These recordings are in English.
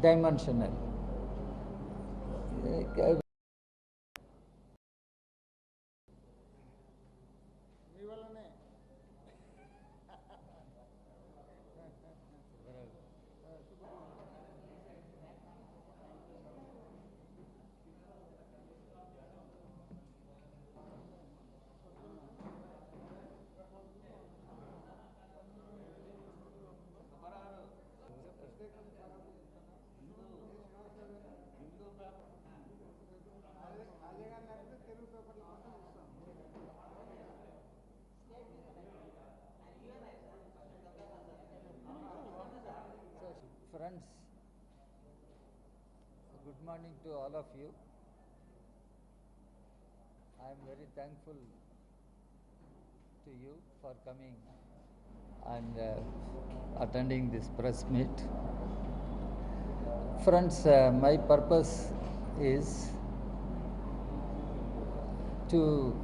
dimensional. Friends, good morning to all of you. I am very thankful to you for coming and attending this press meet. Friends, my purpose is to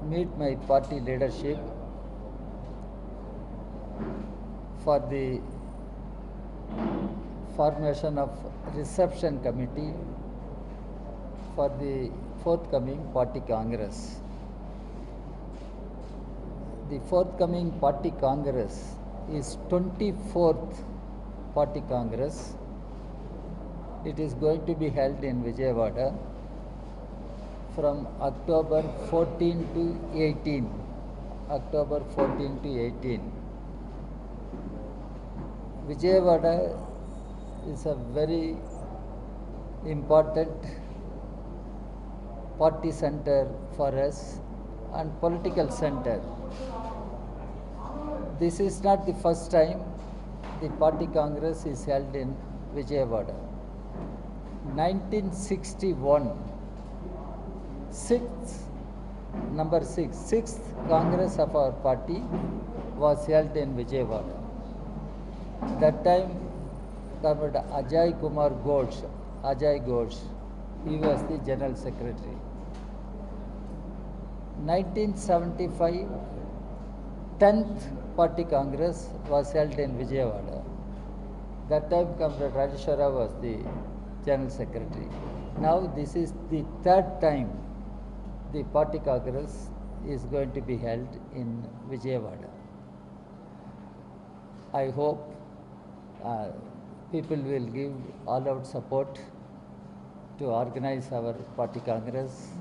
meet my party leadership for the formation of reception committee for the forthcoming party congress. The forthcoming party congress is 24th party congress. It is going to be held in Vijayawada from October 14 to 18. October 14 to 18. Vijayawada is a very important party center for us and political center. This is not the first time the party congress is held in Vijayawada. 1961, sixth congress of our party was held in Vijayawada. That time, Comrade Ajay Ghosh, he was the General Secretary. 1975, 10th Party Congress was held in Vijayawada. That time, Comrade Rajeshwara was the General Secretary. Now, this is the third time the Party Congress is going to be held in Vijayawada. I hope people will give all-out support to organize our party congress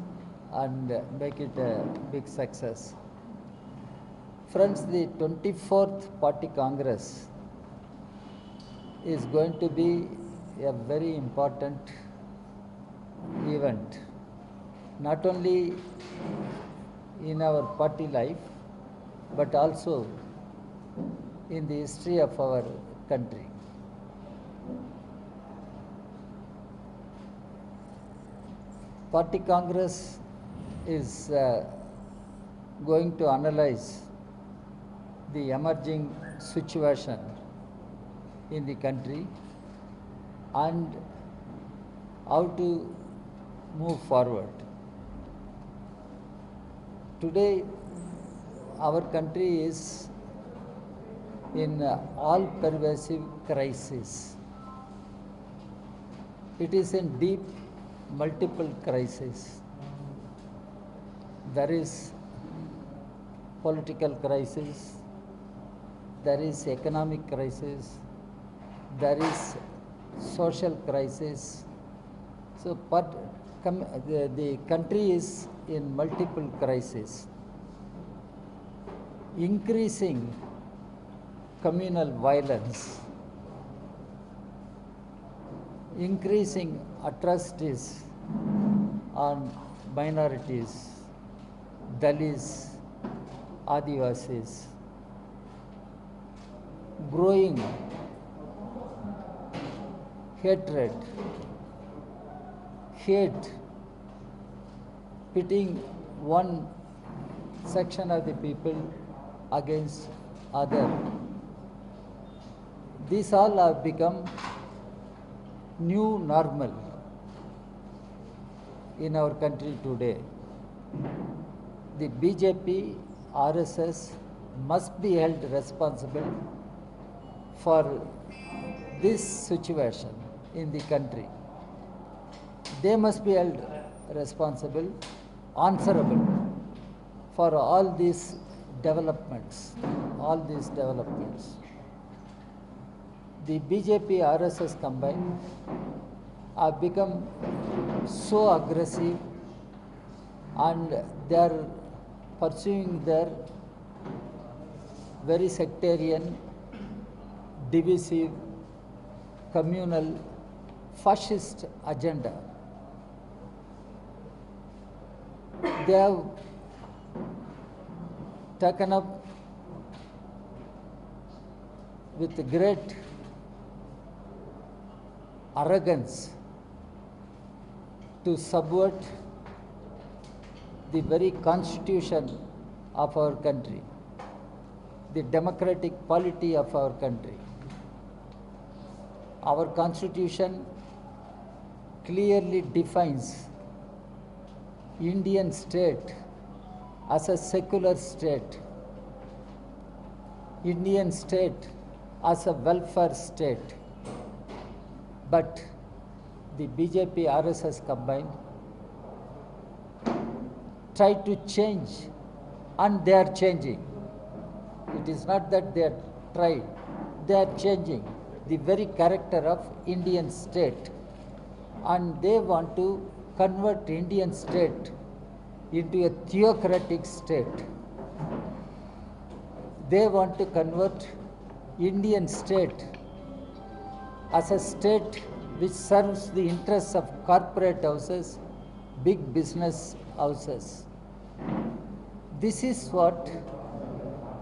and make it a big success. Friends, the 24th party congress is going to be a very important event, not only in our party life, but also in the history of our country. Party Congress is going to analyze the emerging situation in the country and how to move forward. Today, our country is in all-pervasive crisis. It is in deep multiple crises. There is political crisis, there is economic crisis, there is social crisis. So, the country is in multiple crises. Increasing communal violence, increasing atrocities on minorities, Dalits, Adivasis, growing hatred, hate, pitting one section of the people against other. These all have become new normal in our country today. The BJP, RSS must be held responsible for this situation. in the country. They must be held responsible, answerable for all these developments, The BJP RSS combined have become so aggressive and they are pursuing their very sectarian, divisive, communal, fascist agenda. They have taken up with great arrogance to subvert the very constitution of our country, the democratic polity of our country. Our constitution clearly defines Indian state as a secular state, Indian state as a welfare state. But the BJP RSS combined try to change, and they are changing. It is not that they are trying, they are changing the very character of Indian state, and they want to convert Indian state into a theocratic state. They want to convert Indian state as a state which serves the interests of corporate houses, big business houses. This is what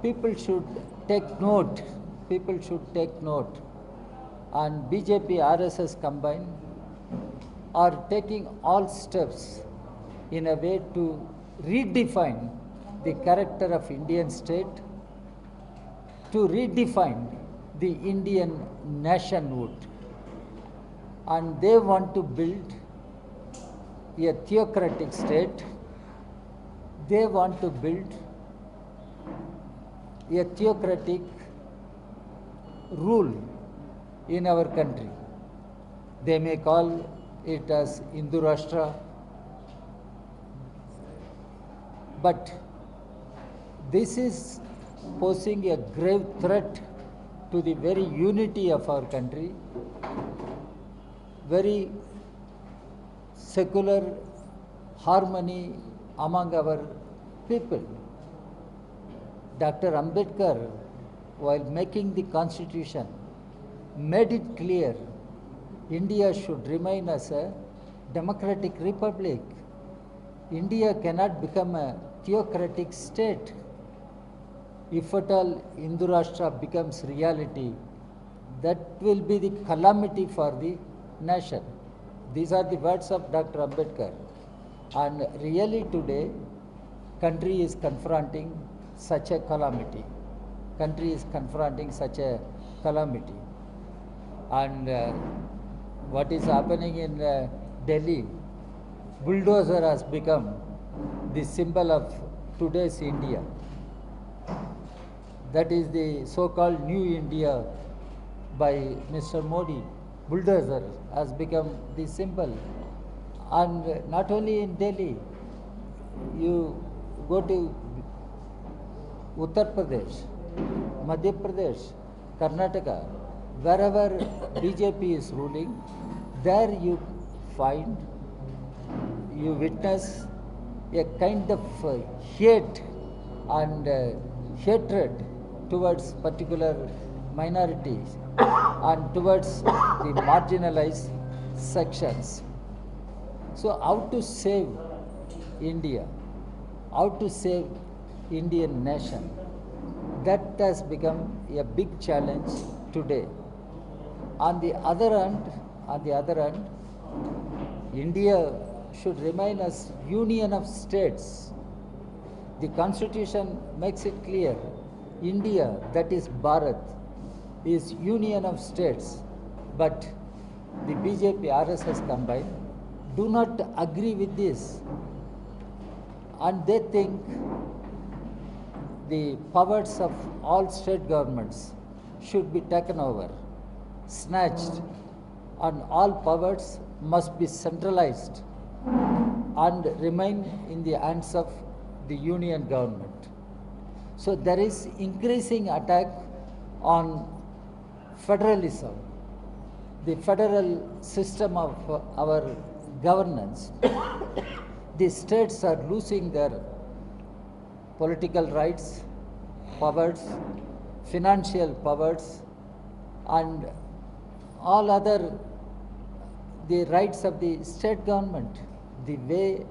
people should take note. People should take note. And BJP RSS combined are taking all steps in a way to redefine the character of Indian state, to redefine the Indian nationhood. And they want to build a theocratic state. They want to build a theocratic rule in our country. They may call it as Hindu Rashtra, but this is posing a grave threat to the very unity of our country, very secular harmony among our people. Dr. Ambedkar, while making the constitution, made it clear India should remain as a democratic republic. India cannot become a theocratic state. If at all Hindu Rashtra becomes reality, that will be the calamity for the nation. These are the words of Dr. Ambedkar. And really today, country is confronting such a calamity. Country is confronting such a calamity. And what is happening in Delhi, bulldozer has become the symbol of today's India. That is the so-called New India by Mr. Modi. Bulldozer has become the symbol. And not only in Delhi, you go to Uttar Pradesh, Madhya Pradesh, Karnataka, wherever BJP is ruling, there you find, you witness a kind of hate and hatred towards particular minorities and towards the marginalized sections. So how to save India, how to save Indian nation, that has become a big challenge today. On the other hand, India should remain as union of states. The constitution makes it clear, India, that is Bharat, is union of states. But the BJP RSS combined do not agree with this. And they think the powers of all state governments should be taken over, snatched, and all powers must be centralized and remain in the hands of the union government. So there is increasing attack on federalism, the federal system of our governance. The states are losing their political rights, powers, financial powers, and all other the rights of the state government. The way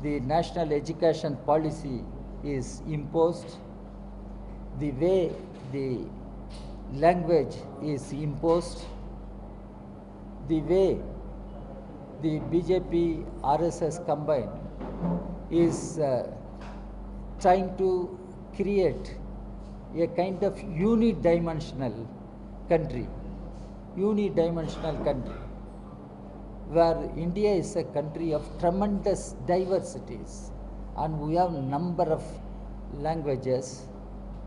the national education policy is imposed, the way the language is imposed, the way the BJP RSS combined is trying to create a kind of unidimensional country, where India is a country of tremendous diversities, and we have number of languages,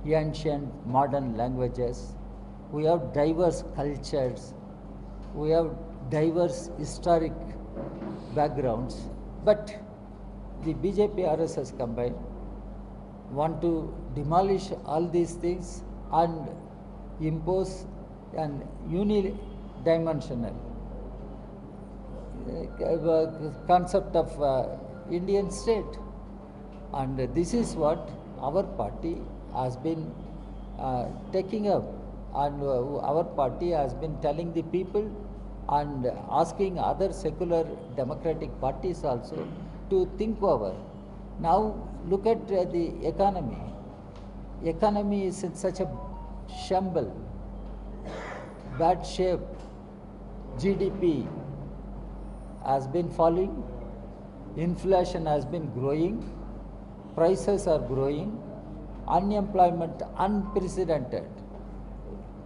ancient, modern languages. We have diverse cultures. We have diverse historic backgrounds. But the BJP RSS combined want to demolish all these things and impose an unidimensional concept of Indian state. And this is what our party has been taking up, and our party has been telling the people and asking other secular democratic parties also to think over. Now look at the economy. Economy is in such a shamble, bad shape. GDP has been falling, inflation has been growing, prices are growing, unemployment unprecedented.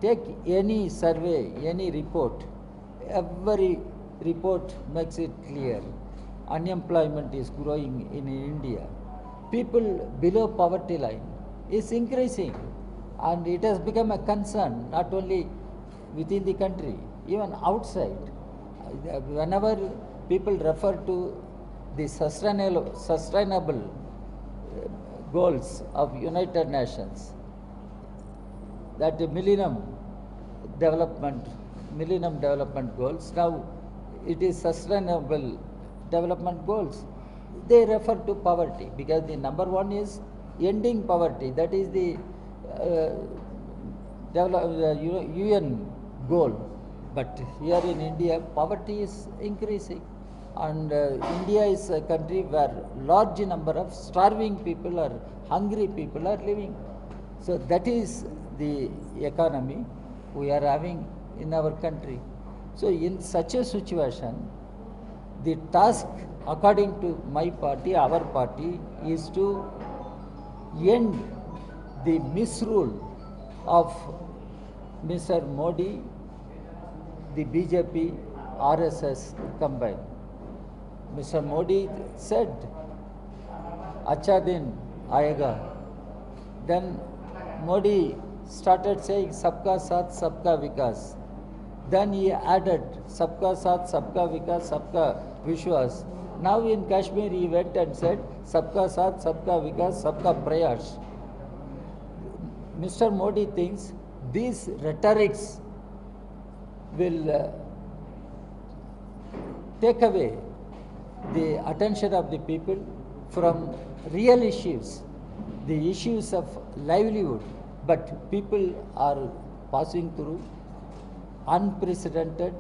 Take any survey, any report, every report makes it clear. Unemployment is growing in India. People below poverty line is increasing, and it has become a concern not only within the country, even outside. Whenever people refer to the sustainable goals of United Nations, that the Millennium Development Goals, now it is Sustainable Development Goals. They refer to poverty because the number one is ending poverty. That is the UN goal. But here in India, poverty is increasing, and India is a country where large number of starving people or hungry people are living. So that is the economy we are having in our country. So in such a situation, the task, according to my party, our party, is to end the misrule of Mr. Modi, the BJP, RSS combined. Mr. Modi said, "Acha din aayega." Then Modi started saying, "Sabka Saath, Sabka Vikas." Then he added, "Sabka Saath, Sabka Vikas, Sabka Vishwas." Now in Kashmir he went and said, "Sabka Saath, Sabka Vikas, Sabka Prayas." Mr. Modi thinks these rhetorics will take away the attention of the people from real issues, the issues of livelihood. But people are passing through unprecedented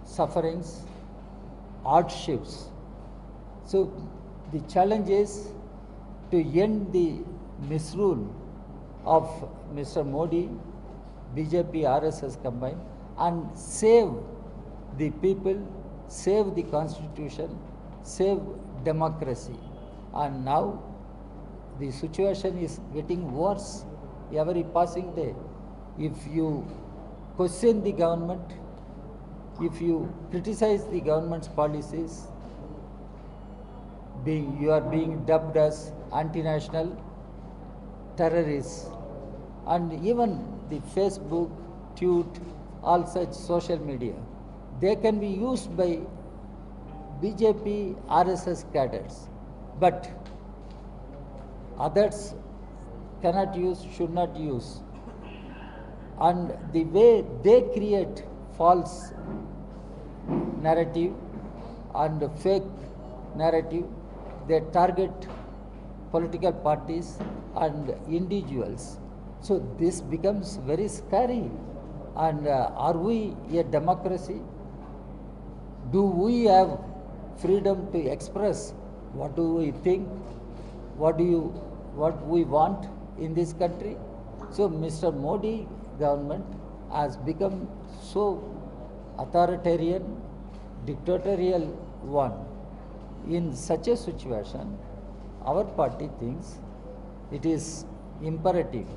sufferings, hardships. So the challenge is to end the misrule of Mr. Modi, BJP, RSS combined, and save the people, save the constitution, save democracy. And now the situation is getting worse every passing day. If you question the government, if you criticize the government's policies, you are being dubbed as anti-national, terrorists, and even the Facebook, tweet, all such social media. They can be used by BJP, RSS cadres, but others cannot use, should not use. And the way they create false narrative and fake narrative, they target political parties and individuals. So this becomes very scary. And are we a democracy? Do we have freedom to express what do we think, what we want in this country? So Mr. Modi government has become so authoritarian, dictatorial one. In such a situation, our party thinks it is imperative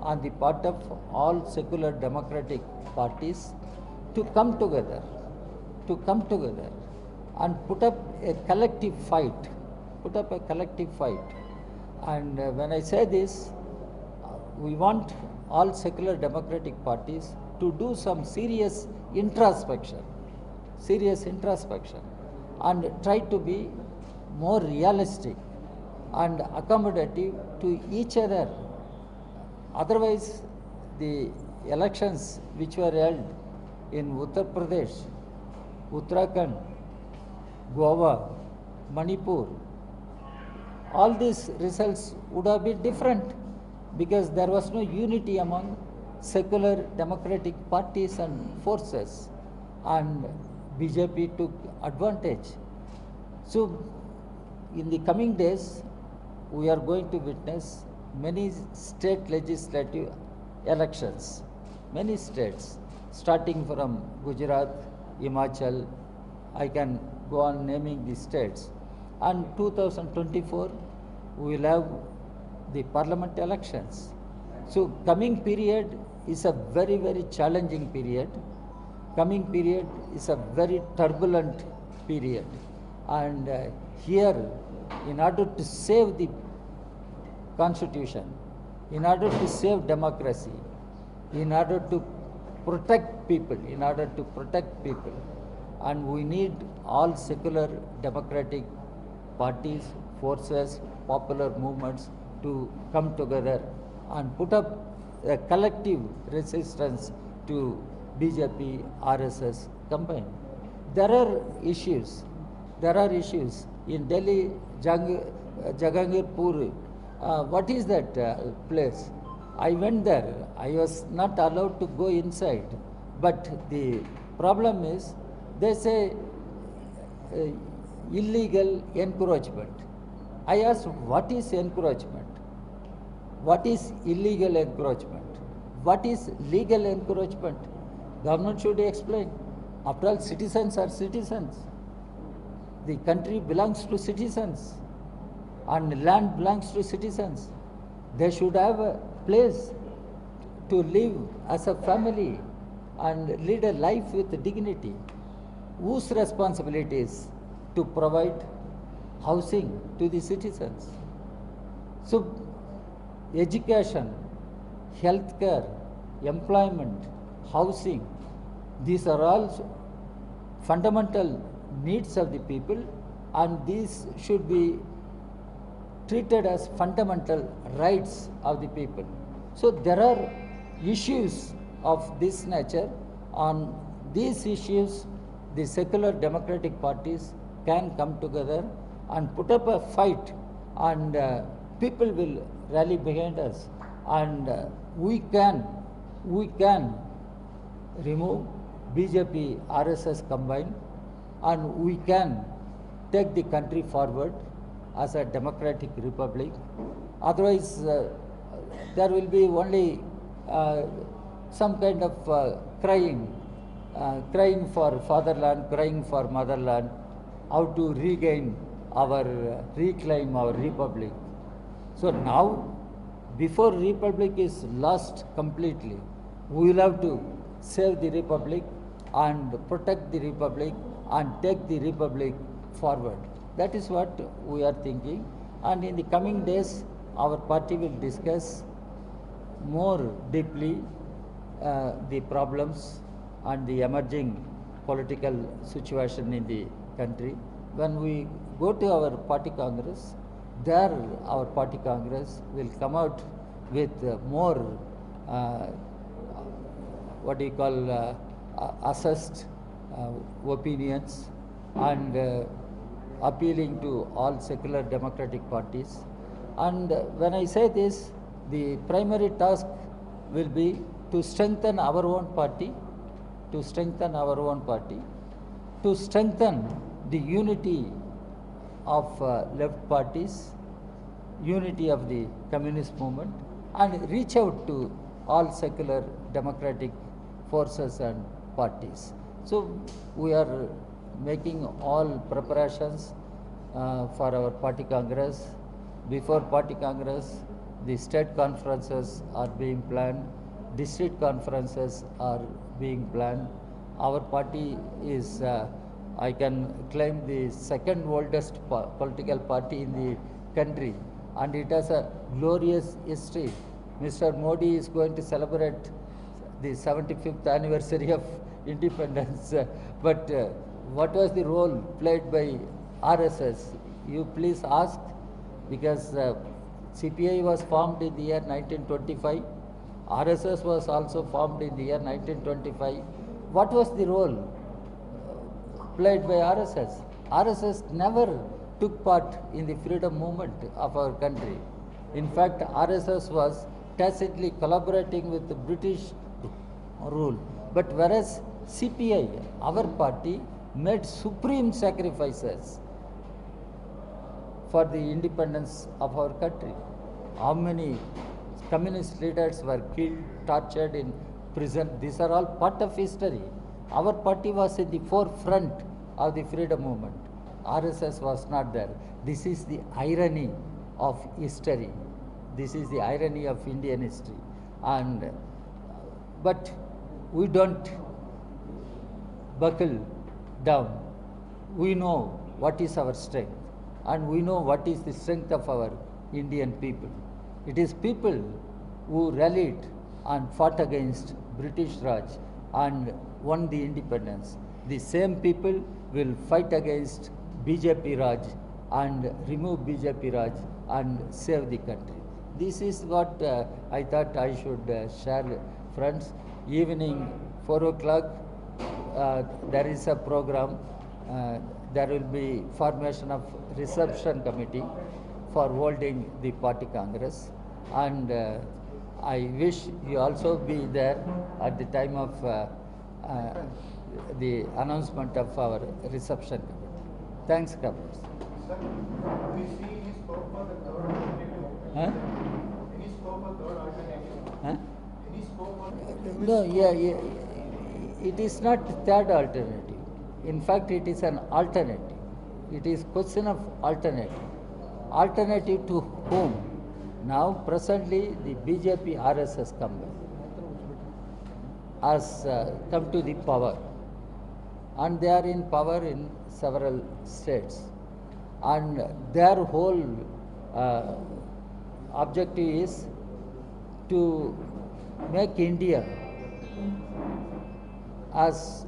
on the part of all secular democratic parties to come together and put up a collective fight, And when I say this, we want all secular democratic parties to do some serious introspection and try to be more realistic and accommodative to each other. Otherwise, the elections which were held in Uttar Pradesh, Uttarakhand, Goa, Manipur, all these results would have been different because there was no unity among secular democratic parties and forces, and BJP took advantage. So in the coming days, we are going to witness many state legislative elections, many states, starting from Gujarat, Himachal, I can go on naming the states. And 2024, we will have the parliament elections. So coming period is a very, very challenging period. Coming period is a very turbulent period. And here, in order to save the constitution, in order to save democracy, in order to protect people, and we need all secular democratic parties, forces, popular movements to come together and put up a collective resistance to BJP, RSS combined. There are issues in Delhi, Jahangirpur. What is that place? I went there. I was not allowed to go inside. But the problem is, they say illegal encroachment. I asked, what is encroachment? What is illegal encroachment? What is legal encroachment? Government should explain. After all, citizens are citizens. The country belongs to citizens and land belongs to citizens. They should have a place to live as a family and lead a life with dignity. Whose responsibility is to provide housing to the citizens? So, education, healthcare, employment, housing, these are all fundamental needs of the people, and these should be treated as fundamental rights of the people. So there are issues of this nature. On these issues, the secular democratic parties can come together and put up a fight, and people will rally behind us, and we can remove BJP, RSS combined, and we can take the country forward as a democratic republic. Otherwise, there will be only some kind of crying for fatherland, crying for motherland, how to reclaim our republic. So now, before republic is lost completely, we will have to save the republic and protect the republic and take the republic forward. That is what we are thinking. And in the coming days, our party will discuss more deeply the problems and the emerging political situation in the country. When we go to our party congress, there our party congress will come out with more uh, what do you call assessed opinions and appealing to all secular democratic parties. And when I say this, the primary task will be to strengthen our own party, to strengthen our own party, to strengthen the unity of left parties, unity of the communist movement, and reach out to all secular democratic forces and parties. So we are making all preparations for our party congress. Before party congress, the state conferences are being planned, district conferences are being planned. Our party is, I can claim, the second oldest political party in the country, and it has a glorious history. Mr. Modi is going to celebrate the 75th anniversary of independence. But what was the role played by RSS? You please ask, because CPI was formed in the year 1925. RSS was also formed in the year 1925. What was the role played by RSS? RSS never took part in the freedom movement of our country. In fact, RSS was tacitly collaborating with the British rule. But whereas CPI, our party, made supreme sacrifices for the independence of our country. How many communist leaders were killed, tortured in prison? These are all part of history. Our party was in the forefront of the freedom movement. RSS was not there. This is the irony of history. This is the irony of Indian history. And but we don't buckle down. We know what is our strength, and we know what is the strength of our Indian people. It is people who rallied and fought against British Raj and won the independence. The same people will fight against BJP Raj and remove BJP Raj and save the country. This is what I thought I should share, friends. Evening 4 o'clock, there is a program. There will be formation of reception committee for holding the party congress, and I wish you also be there at the time of the announcement of our reception committee. Thanks, Kapil. Sir, we see any scope for the third alternative? Huh? Any scope for third alternative? Huh? Any scope for No, yeah, it is not third alternative. In fact, it is an alternative. It is question of alternative. Alternative to whom? Now, presently, the BJP RSS combined has come to the power, and they are in power in several states, and their whole objective is to make India as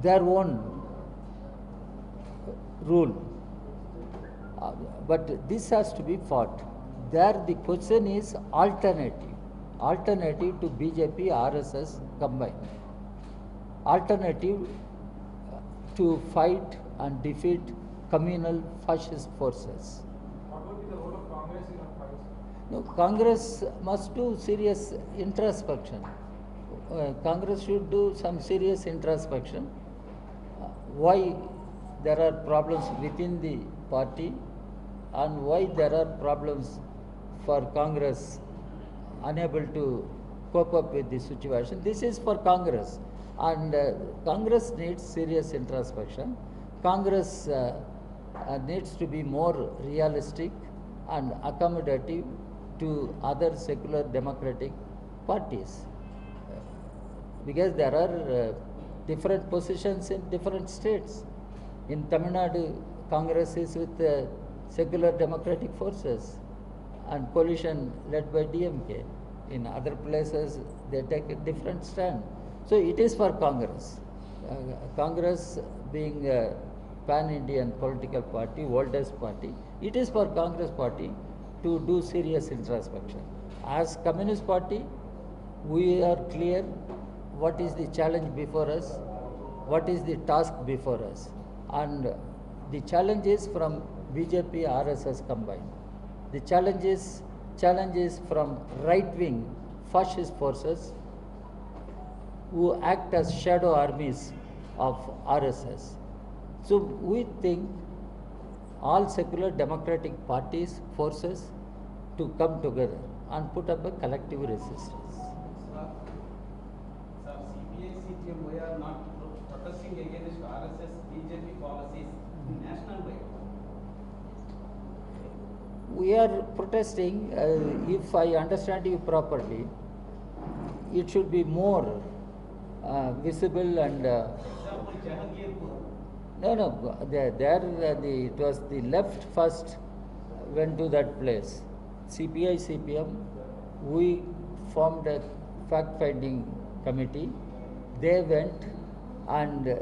their own rule. But this has to be fought. There the question is alternative to BJP RSS combined, alternative to fight and defeat communal fascist forces. what would be the role of Congress in the fight? No, Congress must do serious introspection. Congress should do some serious introspection. Why there are problems within the party, and why there are problems for Congress unable to cope up with the situation. This is for Congress, and Congress needs serious introspection. Congress needs to be more realistic and accommodative to other secular democratic parties, because there are different positions in different states. In Tamil Nadu, Congress is with secular democratic forces and coalition led by DMK. In other places, they take a different stand. So it is for Congress. Congress being a pan-Indian political party, oldest party, it is for Congress party to do serious introspection. As Communist Party, we are clear what is the challenge before us, what is the task before us, and the challenge is from BJP, RSS combined. The challenge is from right-wing fascist forces who act as shadow armies of RSS. So we think all secular democratic parties, forces to come together and put up a collective resistance. Sir, CPI, CPM, we are not protesting against RSS, BJP policies national way. We are protesting, if I understand you properly, it should be more visible and Example, Jahangirpur. no, it was the left first went to that place. CPI, CPM, we formed a fact-finding committee. They went and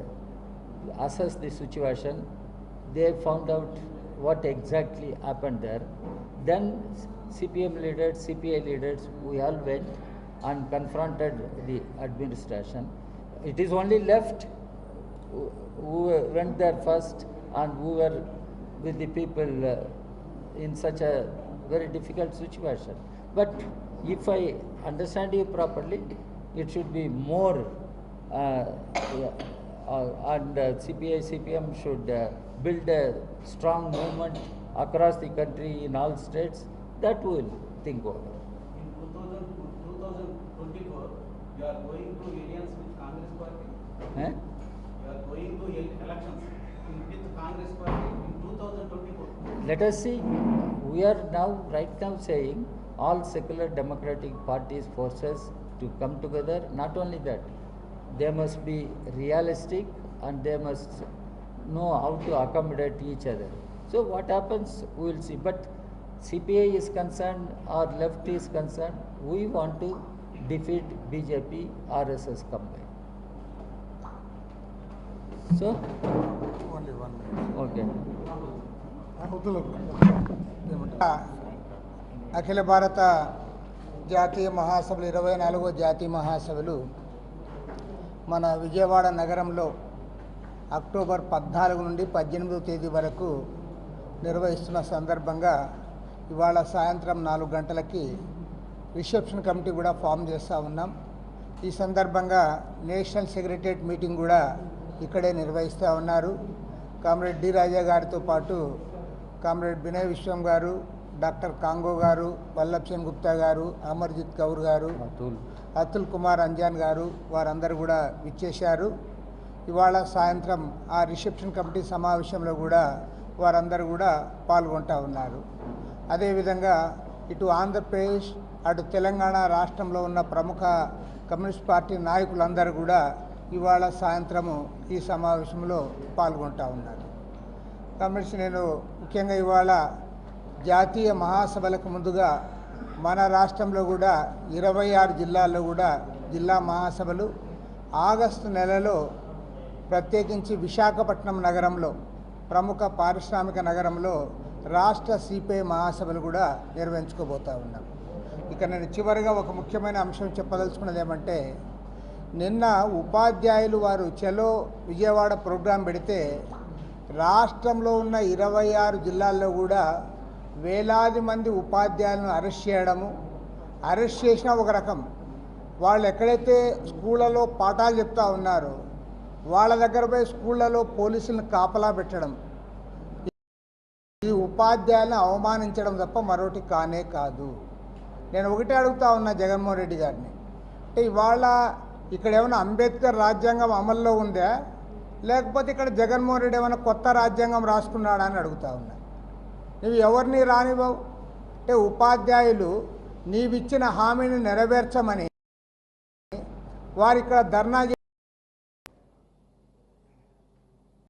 assessed the situation. They found out what exactly happened there. Then CPM leaders, CPI leaders, we all went and confronted the administration. It is only left who went there first and who were with the people in such a very difficult situation. But if I understand you properly, it should be more and CPI, CPM should build a strong movement across the country in all states. That we will think over. In 2024, you are going to alliance with Congress party. Eh? You are going to elections with Congress party in 2024. Let us see. We are right now saying all secular democratic parties, forces to come together. Not only that, they must be realistic and they must know how to accommodate each other. So what happens, we will see. But CPI is concerned or left is concerned, we want to defeat BJP, RSS combined. So? Only 1 minute. Okay. అఖిల భారత జాతీయ మహాసభలు 24వ జాతీయ మహాసభలు మన విజయవాడ నగరంలో October 14 నుండి 18వ తేదీ వరకు నిర్వహిస్తున్న సందర్భంగా ఇవాళ సాయంత్రం 4 గంటలకి రిసెప్షన్ కమిటీ కూడా ఫామ్ చేస్తూ ఉన్నాం. ఈ సందర్భంగా నేషనల్ సెక్రటరియట్ మీటింగ్ కూడా ఇక్కడే నిర్వహిస్తూ ఉన్నారు. కామ్రేడ్ డి రాజా గారితో పాటు కామ్రేడ్ వినయ్ విశ్వం గారు, డాక్టర్ కాంగో గారు, వల్లభ్ సేన్ గుప్తా గారు, అమర్జిత్ కౌర్ గారు, అతుల్ కుమార్ అంజాన్ గారు వారందరూ కూడా విచ్చేశారు. ఇవాళ సాయంత్రం ఆ రిసెప్షన్ కమిటీ సమావేశంలో కూడా వారందరూ కూడా పాల్గొంటూ ఉన్నారు. అదేవిధంగా ఇటు ఆంధ్రప్రదేశ్ అటు తెలంగాణ రాష్ట్రంలో ఉన్న ప్రముఖ కమ్యూనిస్ట్ పార్టీ నాయకులందరూ కూడా ఇవాళ సాయంత్రము ఈ సమావేశంలో పాల్గొంటూ ఉన్నారు. కాబట్టి నేను ముఖ్యంగా ఇవాళ జాతీయ మహాసభలకు ముందుగా మన రాష్ట్రంలో కూడా 26 జిల్లాల్లో కూడా జిల్లా మహాసభలు ఆగస్టు నెలలో ప్రత్యేకించి విశాఖపట్నం నగరంలో ప్రముఖ పారిశ్రామిక నగరంలో రాష్ట్ర సిపిఐ మహాసభలు కూడా నిర్వహించుకోబోతూ ఉన్నాం. ఇక నేను చివరిగా ఒక ముఖ్యమైన అంశం చెప్పదలుచుకున్నది ఏమంటే, నిన్న ఉపాధ్యాయులు వారు చలో విజయవాడ ప్రోగ్రాం పెడితే రాష్ట్రంలో ఉన్న 26 జిల్లాల్లో కూడా వేలాది మంది ఉపాధ్యాయులను అరెస్ట్ చేయడము, అరెస్ట్ చేసిన ఒక రకం, వాళ్ళు ఎక్కడైతే స్కూళ్ళలో పాఠాలు చెప్తా ఉన్నారో వాళ్ళ దగ్గర పోయి స్కూళ్ళలో పోలీసులను కాపలా పెట్టడం, ఈ ఉపాధ్యాయులను అవమానించడం తప్ప మరొకటి కానే కాదు. నేను ఒకటే అడుగుతా ఉన్నా జగన్మోహన్ రెడ్డి గారిని, అంటే ఇవాళ ఇక్కడ ఏమైనా అంబేద్కర్ రాజ్యాంగం అమల్లో ఉందా, లేకపోతే ఇక్కడ జగన్మోహన్ రెడ్డి ఏమైనా కొత్త రాజ్యాంగం రాసుకున్నాడా అని అడుగుతా ఉన్నా. నువ్వు ఎవరిని రానివ్వవు, అంటే ఉపాధ్యాయులు నీవిచ్చిన హామీని నెరవేర్చమని వారు ఇక్కడ ధర్నా